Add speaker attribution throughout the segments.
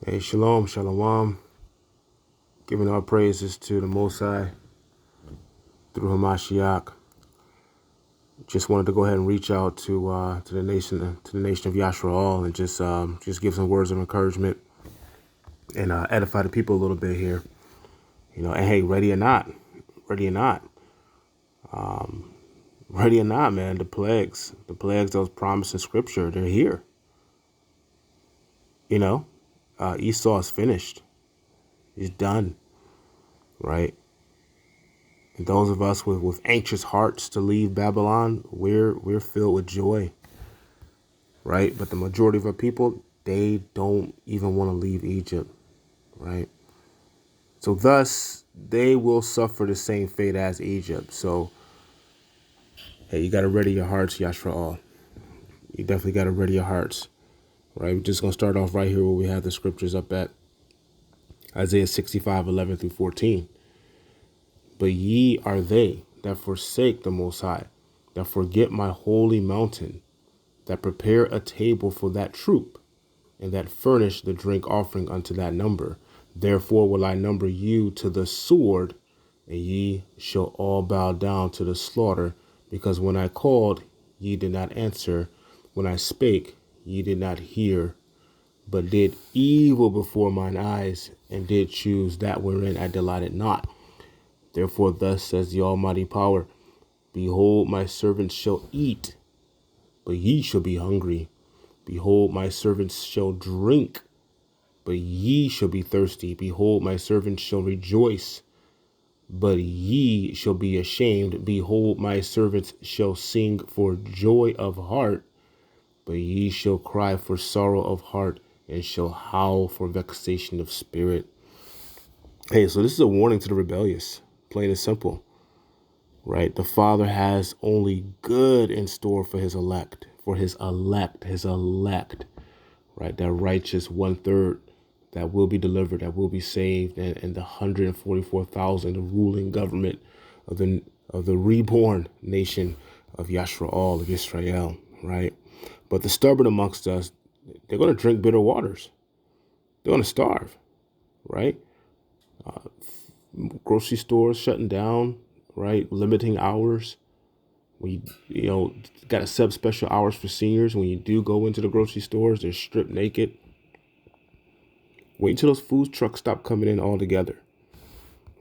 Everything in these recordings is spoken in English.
Speaker 1: Hey, shalom, shalom. Giving our praises to the Most High through Hamashiach. Just wanted to go ahead and reach out to the nation of Yashraal, and just give some words of encouragement and edify the people a little bit here. And hey, ready or not, ready or not, man. The plagues that was promised in Scripture, they're here. Esau is finished. He's done, right? And those of us with anxious hearts to leave Babylon, we're filled with joy, right? But the majority of our people, they don't even want to leave Egypt, right? So thus, they will suffer the same fate as Egypt. So, hey, you got to ready your hearts, Yashraal. You definitely got to ready your hearts, right? We're just going to start off right here where we have the scriptures up at Isaiah 65:11 through 14. But ye are they that forsake the Most High, that forget my holy mountain, that prepare a table for that troop, and that furnish the drink offering unto that number. Therefore will I number you to the sword, and ye shall all bow down to the slaughter, because when I called, ye did not answer. When I spake, ye did not hear, but did evil before mine eyes, and did choose that wherein I delighted not. Therefore thus says the Almighty Power, Behold, my servants shall eat, but ye shall be hungry. Behold, my servants shall drink, but ye shall be thirsty. Behold, my servants shall rejoice, but ye shall be ashamed. Behold, my servants shall sing for joy of heart, but ye shall cry for sorrow of heart, and shall howl for vexation of spirit. Hey, so this is a warning to the rebellious, plain and simple, right? The Father has only good in store for his elect, right? That righteous 1/3 that will be delivered, that will be saved, and the 144,000, the ruling government of the reborn nation of Yashraal, of Israel, right? But the stubborn amongst us, they're going to drink bitter waters. They're going to starve, right? Grocery stores shutting down, right? Limiting hours. You got to set special hours for seniors. When you do go into the grocery stores, they're stripped naked. Wait until those food trucks stop coming in altogether.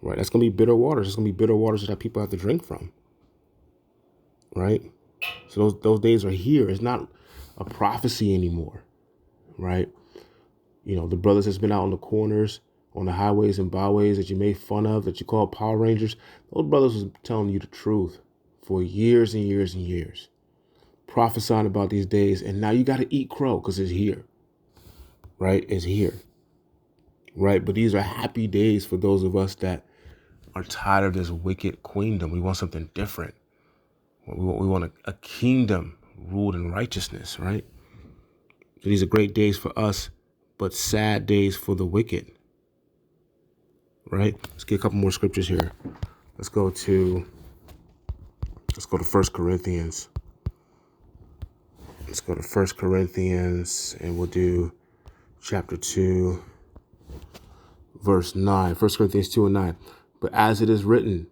Speaker 1: Right? That's going to be bitter waters. It's going to be bitter waters that people have to drink from. Right? So those days are here. It's not a prophecy anymore. Right? The brothers that's been out on the corners, on the highways and byways that you made fun of, that you called Power Rangers, those brothers was telling you the truth for years and years and years. Prophesying about these days. And now you got to eat crow because it's here. Right? It's here. Right? But these are happy days for those of us that are tired of this wicked queendom. We want something different. We want a kingdom ruled in righteousness, right? So these are great days for us, but sad days for the wicked, right? Let's get a couple more scriptures here. Let's go to 1 Corinthians. Let's go to 1 Corinthians, and we'll do chapter 2, verse 9. 1 Corinthians 2 and 9. But as it is written,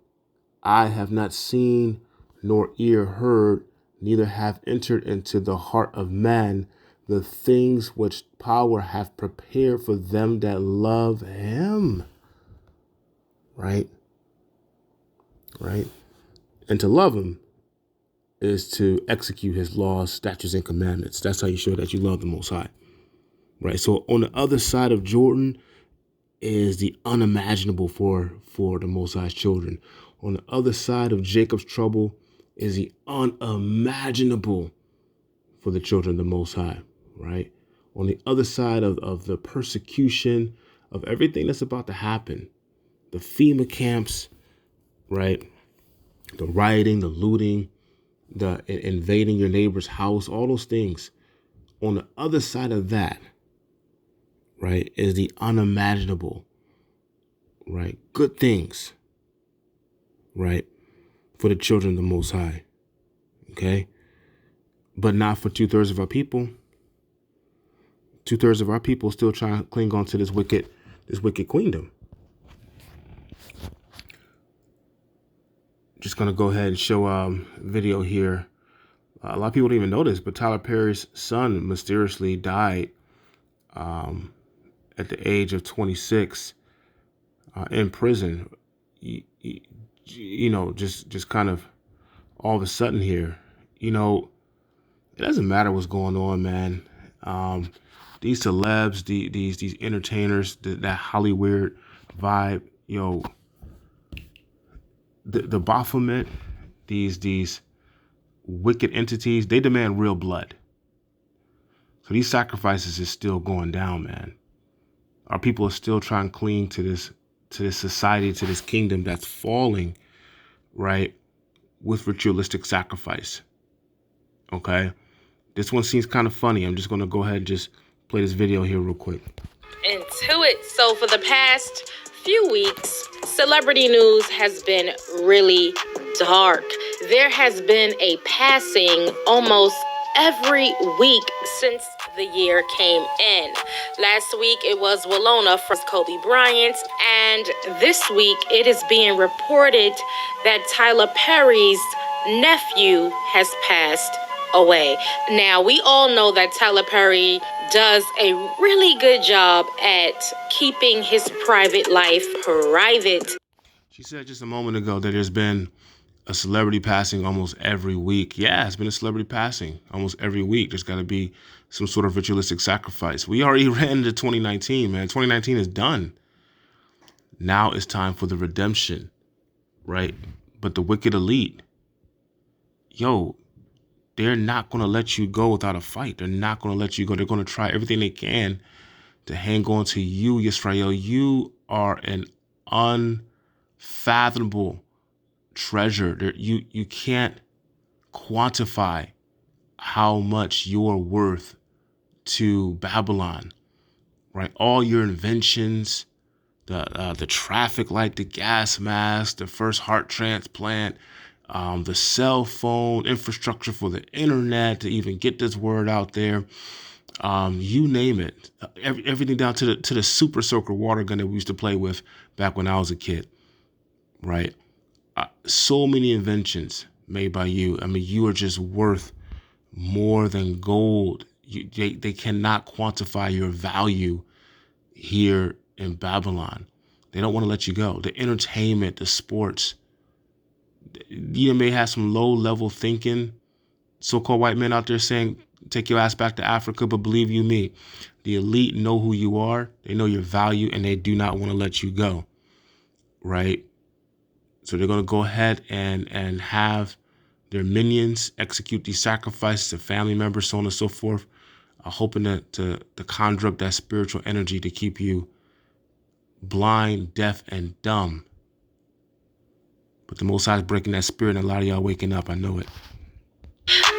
Speaker 1: I have not seen nor ear heard, neither have entered into the heart of man the things which power hath prepared for them that love him. Right? Right? And to love him is to execute his laws, statutes, and commandments. That's how you show that you love the Most High. Right? So on the other side of Jordan is the unimaginable for the Most High's children. On the other side of Jacob's trouble is the unimaginable for the children of the Most High, right? On the other side of the persecution, of everything that's about to happen, the FEMA camps, right? The rioting, the looting, the invading your neighbor's house, all those things. On the other side of that, right, is the unimaginable, right? Good things, right? For the children of the Most High, okay? But not for 2/3 of our people. 2/3 of our people still trying to cling on to this wicked queendom. Just gonna go ahead and show video here. A lot of people don't even know this, but Tyler Perry's son mysteriously died at the age of 26 in prison. You know, just kind of all of a sudden here. You know, it doesn't matter what's going on, man. These celebs, these entertainers, that Hollywood vibe, the Baphomet, these wicked entities, they demand real blood. So these sacrifices is still going down, man. Our people are still trying to cling to this society, to this kingdom that's falling, right, with ritualistic sacrifice. Okay? This one seems kind of funny. I'm just going to go ahead and just play this video here real quick.
Speaker 2: Into it. So for the past few weeks, celebrity news has been really dark. There has been a passing almost every week since the year came in. Last week it was Walona from Kobe Bryant, and this week it is being reported that Tyler Perry's nephew has passed away. Now, we all know that Tyler Perry does a really good job at keeping his private life private.
Speaker 1: She said just a moment ago that there's been a celebrity passing almost every week. Yeah, it's been a celebrity passing almost every week. There's got to be some sort of ritualistic sacrifice. We already ran into 2019, man. 2019 is done. Now it's time for the redemption, right? But the wicked elite, they're not going to let you go without a fight. They're not going to let you go. They're going to try everything they can to hang on to you, Yisrael. You are an unfathomable treasure. You can't quantify how much you're worth to Babylon, right? All your inventions, the traffic light, the gas mask, the first heart transplant, the cell phone infrastructure for the internet to even get this word out there. You name it, everything down to the super soaker water gun that we used to play with back when I was a kid, right? So many inventions made by you. I mean, you are just worth more than gold. They cannot quantify your value here in Babylon. They don't want to let you go. The entertainment, the sports. You may have some low-level thinking, so-called white men out there saying, take your ass back to Africa, but believe you me, the elite know who you are, they know your value, and they do not want to let you go, right? So they're going to go ahead and have their minions execute these sacrifices to family members, so on and so forth, hoping to conjure up that spiritual energy to keep you blind, deaf, and dumb. But the Most High is breaking that spirit, and a lot of y'all waking up. I know it.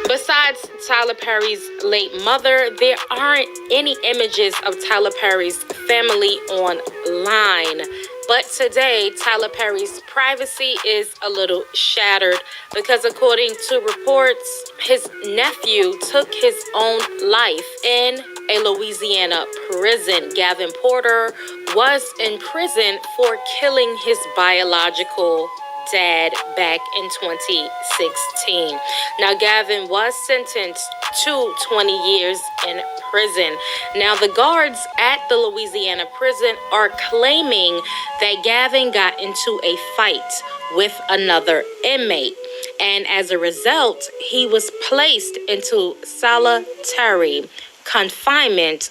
Speaker 2: Besides Tyler Perry's late mother, there aren't any images of Tyler Perry's family online. But today, Tyler Perry's privacy is a little shattered because according to reports, his nephew took his own life in a Louisiana prison. Gavin Porter was in prison for killing his biological dad back in 2016. Now, Gavin was sentenced to 20 years in prison. Now, the guards at the Louisiana prison are claiming that Gavin got into a fight with another inmate. And as a result, he was placed into solitary confinement.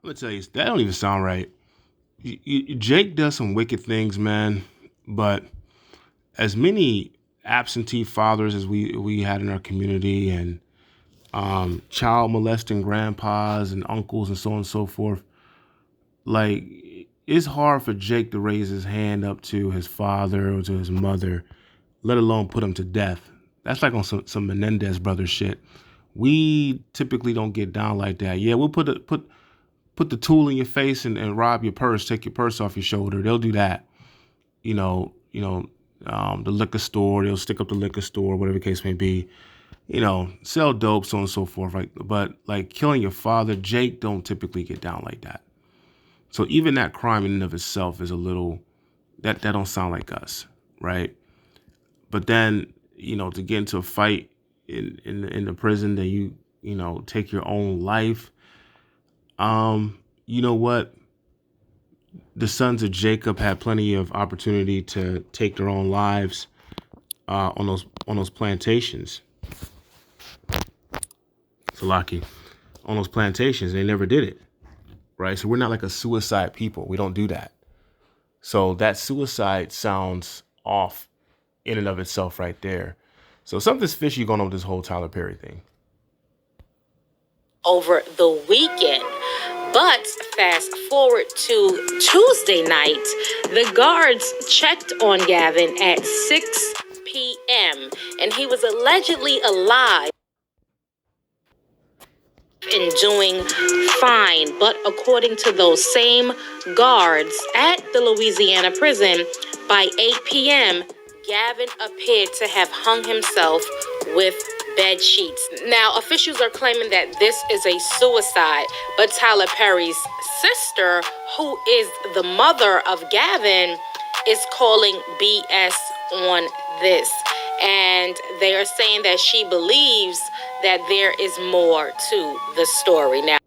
Speaker 1: I'm going to tell you, that don't even sound right. Jake does some wicked things, man, but as many absentee fathers as we had in our community, and child molesting grandpas and uncles and so on and so forth, like, it's hard for Jake to raise his hand up to his father or to his mother, let alone put him to death. That's like on some Menendez brothers shit. We typically don't get down like that. Yeah, we'll put the tool in your face and rob your purse, take your purse off your shoulder. They'll do that. The liquor store, they'll stick up the liquor store, whatever the case may be. sell dope, so on and so forth. Like, but like killing your father, Jake don't typically get down like that. So even that crime in and of itself is a little that don't sound like us, right? But then to get into a fight in the prison, that you take your own life. You know what? The sons of Jacob had plenty of opportunity to take their own lives on those plantations. Salaki, on those plantations, they never did it, right? So we're not like a suicide people. We don't do that. So that suicide sounds off in and of itself right there. So something's fishy going on with this whole Tyler Perry thing.
Speaker 2: Over the weekend. But fast forward to Tuesday night, the guards checked on Gavin at 6 p.m. and he was allegedly alive and doing fine. But according to those same guards at the Louisiana prison, by 8 p.m., Gavin appeared to have hung himself with bed sheets. Now, officials are claiming that this is a suicide, but Tyler Perry's sister, who is the mother of Gavin, is calling BS on this. And they are saying that she believes that there is more to the story. Now,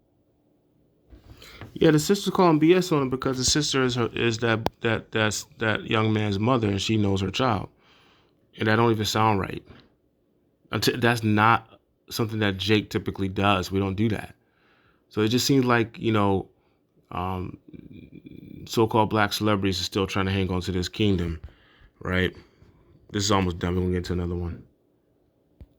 Speaker 1: yeah, the sister's calling BS on him because the sister is that young man's mother, and she knows her child, and that don't even sound right. That's not something that Jake typically does. We don't do that. So it just seems like so-called black celebrities are still trying to hang on to this kingdom, right? This is almost done. We're gonna get to another one.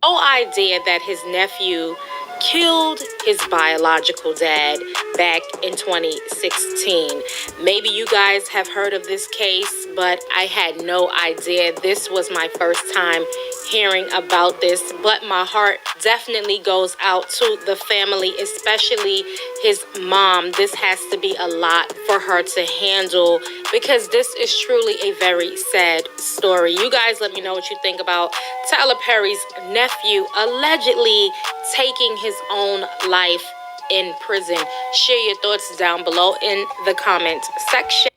Speaker 2: No idea that his nephew killed his biological dad back in 2016. Maybe you guys have heard of this case, but I had no idea. This was my first time hearing about this, but my heart definitely goes out to the family, especially his mom. This has to be a lot for her to handle because this is truly a very sad story. You guys let me know what you think about Tyler Perry's nephew allegedly taking his own life in prison. Share your thoughts down below in the comment section.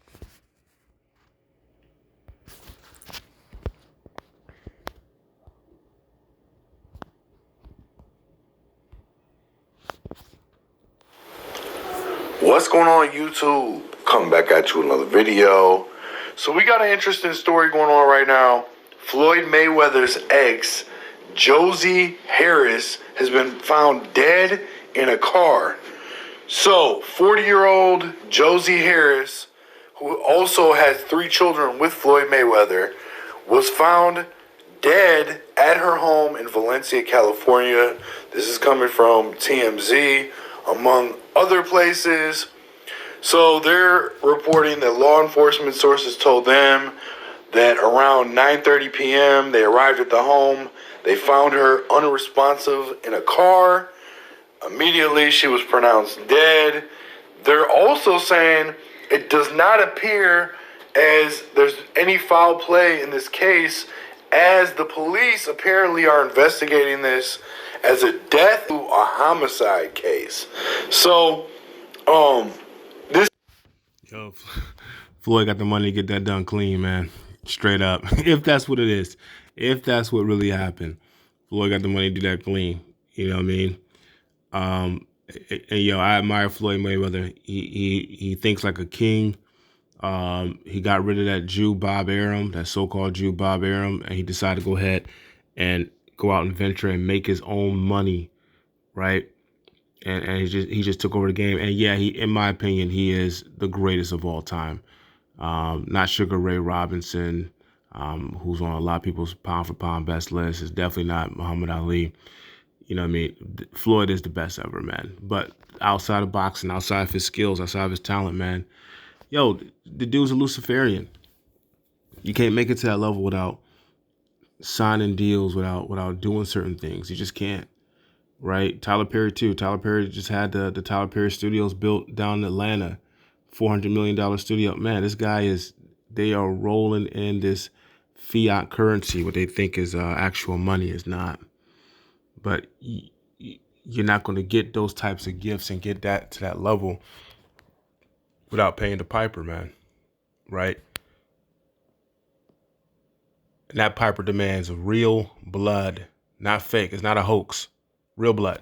Speaker 3: What's going on YouTube? Coming back at you with another video. So we got an interesting story going on right now. Floyd Mayweather's ex, Josie Harris, has been found dead in a car. So 40-year-old Josie Harris, who also has 3 children with Floyd Mayweather, was found dead at her home in Valencia, California. This is coming from TMZ, among other places. So they're reporting that law enforcement sources told them that around 9:30 p.m. they arrived at the home. They found her unresponsive in a car. Immediately she was pronounced dead. They're also saying it does not appear as there's any foul play in this case, as the police apparently are investigating this as a death to a homicide case. So,
Speaker 1: Yo, Floyd got the money to get that done clean, man. Straight up. If that's what it is. If that's what really happened. Floyd got the money to do that clean. You know what I mean? And I admire Floyd Mayweather. He thinks like a king. He got rid of that Jew Bob Arum, that so-called Jew Bob Arum, and he decided to go ahead and go out and venture and make his own money, right? And he just took over the game. And yeah, in my opinion, he is the greatest of all time. Not Sugar Ray Robinson, who's on a lot of people's pound for pound best list. Is definitely not Muhammad Ali. You know what I mean? Floyd is the best ever, man. But outside of boxing, outside of his skills, outside of his talent, man, yo, the dude's a Luciferian. You can't make it to that level without signing deals, without doing certain things. You just can't. Right? Tyler Perry too. Tyler Perry just had the Tyler Perry Studios built down in Atlanta. $400 million studio. Man, this guy they are rolling in this fiat currency. What they think is actual money is not. but you're not going to get those types of gifts and get that to that level without paying the piper, man. Right? And that piper demands real blood, not fake. It's not a hoax. Real blood.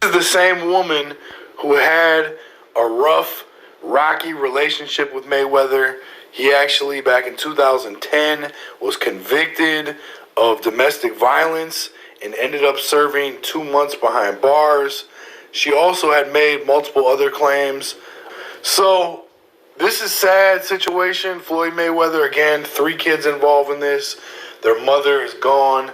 Speaker 3: This is the same woman who had a rough, rocky relationship with Mayweather. He actually, back in 2010, was convicted of domestic violence and ended up serving 2 months behind bars. She also had made multiple other claims. So this is a sad situation. Floyd Mayweather, again, 3 kids involved in this. Their mother is gone.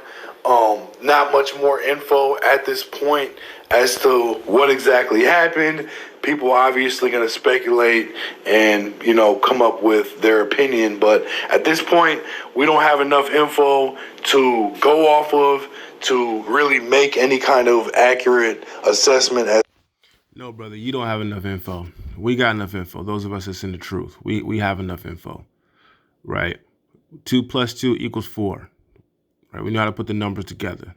Speaker 3: Not much more info at this point as to what exactly happened. People are obviously going to speculate and, come up with their opinion. But at this point, we don't have enough info to go off of to really make any kind of accurate assessment.
Speaker 1: No, brother, you don't have enough info. We got enough info. Those of us that's in the truth, we have enough info, right? 2 + 2 = 4, right? We know how to put the numbers together,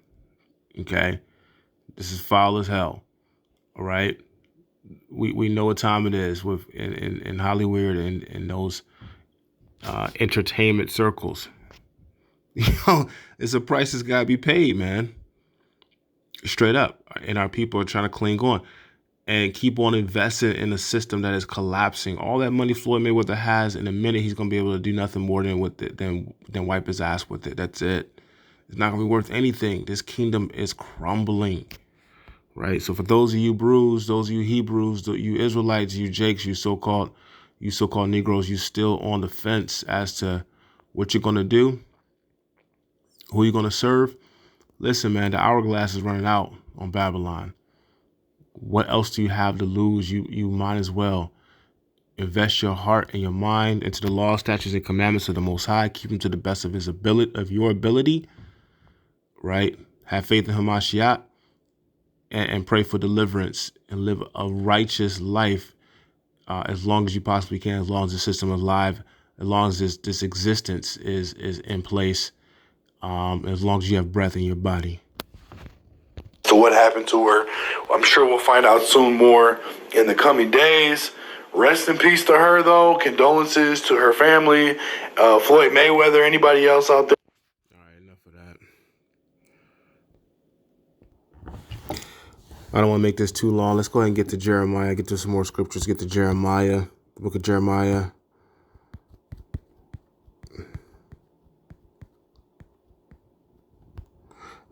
Speaker 1: okay? This is foul as hell, all right? We know what time it is with in Hollywood and in those entertainment circles. It's a price that's got to be paid, man. Straight up. And our people are trying to cling on and keep on investing in a system that is collapsing. All that money Floyd Mayweather has, in a minute, he's going to be able to do nothing more than with it than wipe his ass with it. That's it. It's not going to be worth anything. This kingdom is crumbling, right? So for those of you Brews, those of you Hebrews, you Israelites, you Jakes, you so-called Negroes, you still on the fence as to what you're going to do, who you're going to serve. Listen, man, the hourglass is running out on Babylon. What else do you have to lose? You might as well invest your heart and your mind into the law, statutes, and commandments of the Most High. Keep them to the best of your ability, right? Have faith in Hamashiach and pray for deliverance and live a righteous life as long as you possibly can, as long as the system is alive, as long as this existence is in place, as long as you have breath in your body.
Speaker 3: So what happened to her? I'm sure we'll find out soon more in the coming days. Rest in peace to her, though. Condolences to her family, Floyd Mayweather, anybody else out there.
Speaker 1: All right, enough of that. I don't want to make this too long. Let's go ahead and get to Jeremiah, get to some more scriptures, get to Jeremiah, the book of Jeremiah.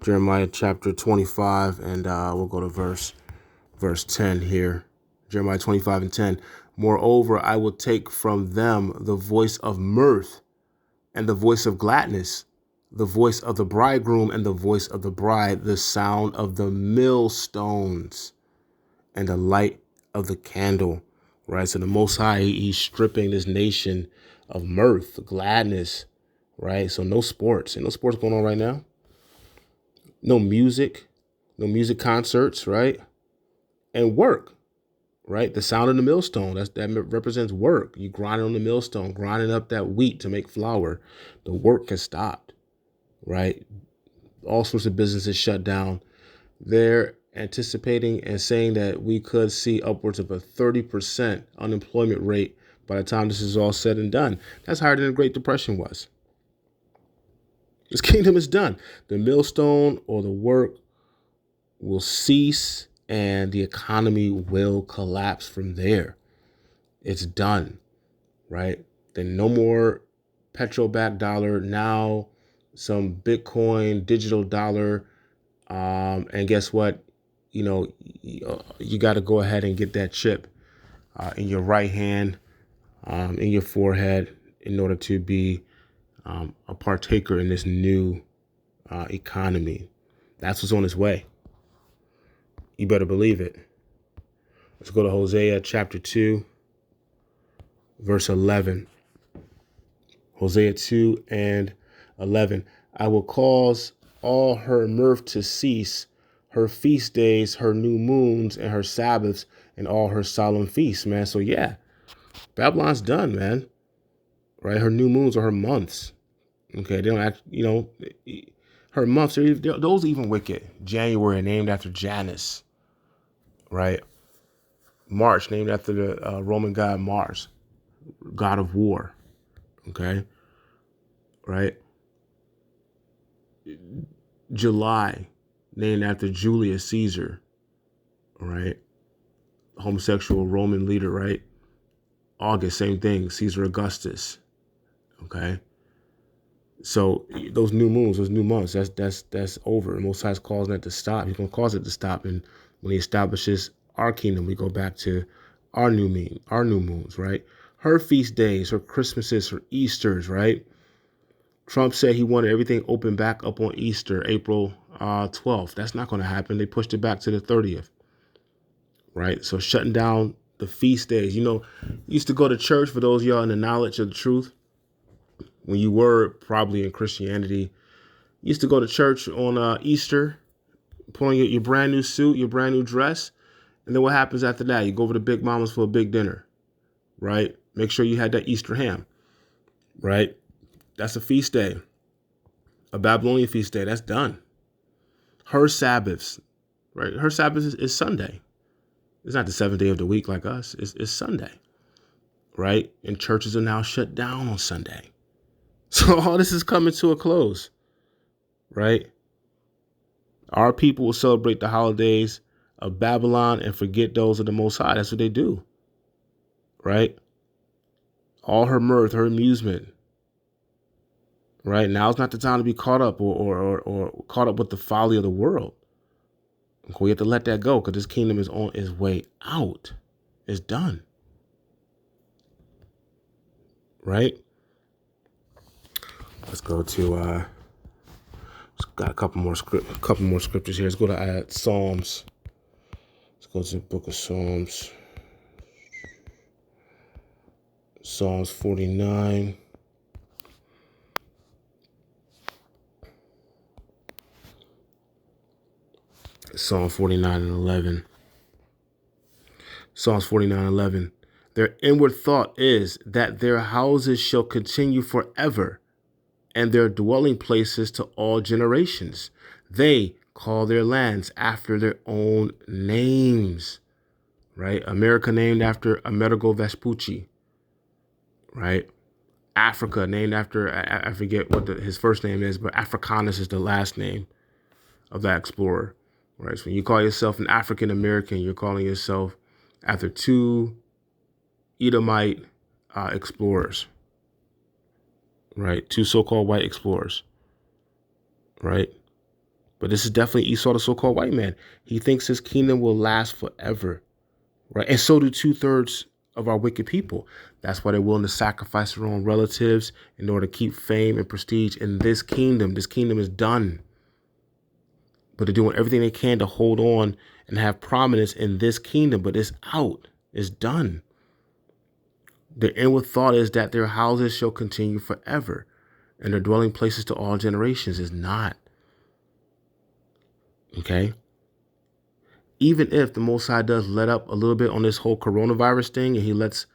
Speaker 1: Jeremiah chapter 25, and we'll go to verse 10 here. Jeremiah 25 and 10. Moreover, I will take from them the voice of mirth and the voice of gladness, the voice of the bridegroom and the voice of the bride, the sound of the millstones and the light of the candle. Right? So the Most High, he's stripping this nation of mirth, gladness, right? So no sports. Ain't no sports going on right now. No music concerts, right? And work, right? The sound of the millstone, that represents work. You grinding on the millstone, grinding up that wheat to make flour. The work has stopped, right? All sorts of businesses shut down. They're anticipating and saying that we could see upwards of a 30% unemployment rate by the time this is all said and done. That's higher than the Great Depression was. This kingdom is done. The millstone or the work will cease and the economy will collapse from there. It's done, right? Then no more petrol-backed dollar. Now some Bitcoin, digital dollar. And guess what? You got to go ahead and get that chip in your right hand, in your forehead, in order to be a partaker in this new economy. That's what's on its way. You better believe it. Let's go to Hosea chapter 2, verse 11. Hosea 2 and 11. I will cause all her mirth to cease, her feast days, her new moons, and her Sabbaths, and all her solemn feasts, man. So yeah, Babylon's done, man. Right? Her new moons are her months. Okay, they don't act, Her months, those are even wicked. January, named after Janus, right? March, named after the Roman god Mars, god of war, okay? Right? July, named after Julius Caesar, right? Homosexual Roman leader, right? August, same thing, Caesar Augustus, okay? So those new moons, those new months, that's over. And Most High's causing that to stop. He's going to cause it to stop. And when he establishes our kingdom, we go back to our new moons, right? Her feast days, her Christmases, her Easters, right? Trump said he wanted everything open back up on Easter, April 12th. That's not going to happen. They pushed it back to the 30th, right? So shutting down the feast days. You used to go to church, for those of y'all in the knowledge of the truth, when you were probably in Christianity, you used to go to church on Easter, put on your brand new suit, your brand new dress. And then what happens after that? You go over to Big Mama's for a big dinner, right? Make sure you had that Easter ham, right? That's a feast day, a Babylonian feast day. That's done. Her Sabbaths, right? Her Sabbath is Sunday. It's not the seventh day of the week like us. It's Sunday, right? And churches are now shut down on Sunday. So all this is coming to a close, right? Our people will celebrate the holidays of Babylon and forget those of the Most High. That's what they do, right? All her mirth, her amusement, right? Now's not the time to be caught up or caught up with the folly of the world. We have to let that go because this kingdom is on its way out. It's done, right? Let's go to got a couple more scriptures here. Let's go to Psalms. Let's go to the book of Psalms. Psalms 49. Psalm 49 and 11. Psalms 49 and 11. Their inward thought is that their houses shall continue forever, and their dwelling places to all generations. They call their lands after their own names, right? America named after Amerigo Vespucci, right? Africa named after, I forget what his first name is, but Africanus is the last name of that explorer, right? So when you call yourself an African American, you're calling yourself after two Edomite explorers, right? Two so-called white explorers, right? But this is definitely Esau, the so-called white man. He thinks his kingdom will last forever, right? And so do 2/3 of our wicked people. That's why they're willing to sacrifice their own relatives in order to keep fame and prestige in this kingdom. This kingdom is done. But they're doing everything they can to hold on and have prominence in this kingdom. But it's out. It's done. Their inward thought is that their houses shall continue forever, and their dwelling places to all generations. Is not. Okay? Even if the Most High does let up a little bit on this whole coronavirus thing, and he lets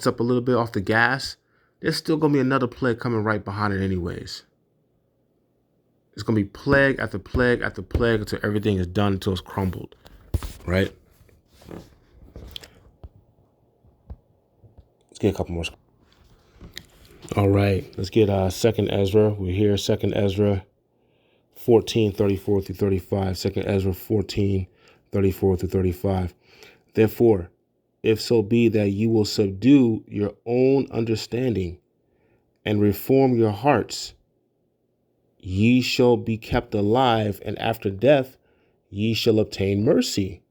Speaker 1: up a little bit off the gas, there's still going to be another plague coming right behind it anyways. It's going to be plague after plague after plague until everything is done, until it's crumbled, right? Let's get a couple more. All right, let's get 2nd Ezra. We're here, 2nd Ezra 14:34 through 35. 2nd Ezra 14:34 through 35. Therefore, if so be that you will subdue your own understanding and reform your hearts, ye shall be kept alive, and after death ye shall obtain mercy.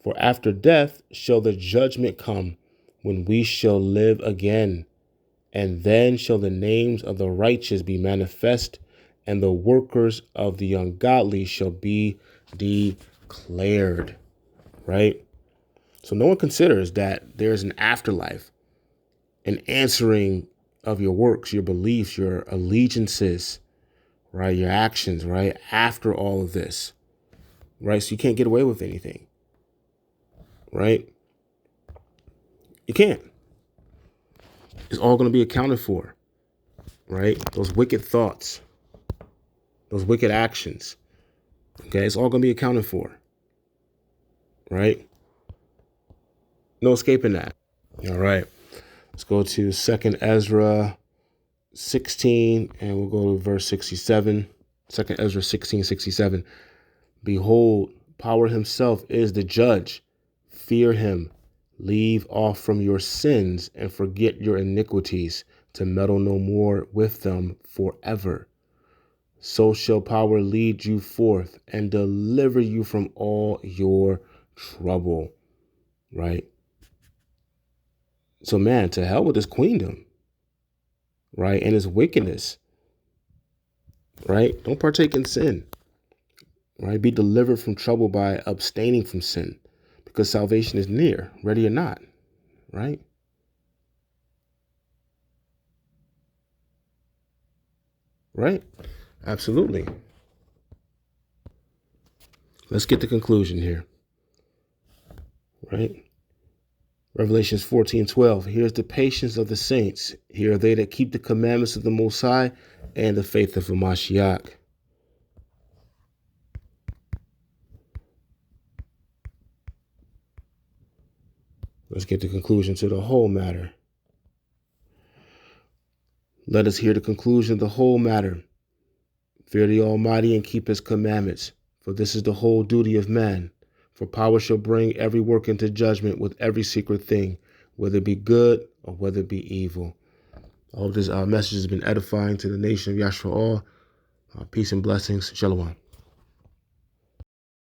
Speaker 1: For after death shall the judgment come, when we shall live again. And then shall the names of the righteous be manifest, and the workers of the ungodly shall be declared. Right? So no one considers that there's an afterlife, an answering of your works, your beliefs, your allegiances, right? Your actions, right? After all of this, right? So you can't get away with anything, right? You can't. It's all going to be accounted for, right? Those wicked thoughts, those wicked actions. Okay, it's all going to be accounted for. Right? No escaping that. All right. Let's go to 2nd Ezra 16, and we'll go to verse 67. 2nd Ezra 16:67. Behold, power himself is the judge. Fear him. Leave off from your sins and forget your iniquities, to meddle no more with them forever. So shall power lead you forth and deliver you from all your trouble. Right? So, man, to hell with this queendom, right? And his wickedness, right? Don't partake in sin, right? Be delivered from trouble by abstaining from sin, because salvation is near, ready or not, right? Right? Absolutely. Let's get the conclusion here, right? Revelations 14:12. Here's the patience of the saints. Here are they that keep the commandments of the Most High and the faith of Mashiach. Let's get the conclusion to the whole matter. Let us hear the conclusion of the whole matter. Fear the Almighty and keep his commandments, for this is the whole duty of man. For power shall bring every work into judgment with every secret thing, whether it be good or whether it be evil. I hope this message has been edifying to the nation of Yasha'al. Peace and blessings. Shalom.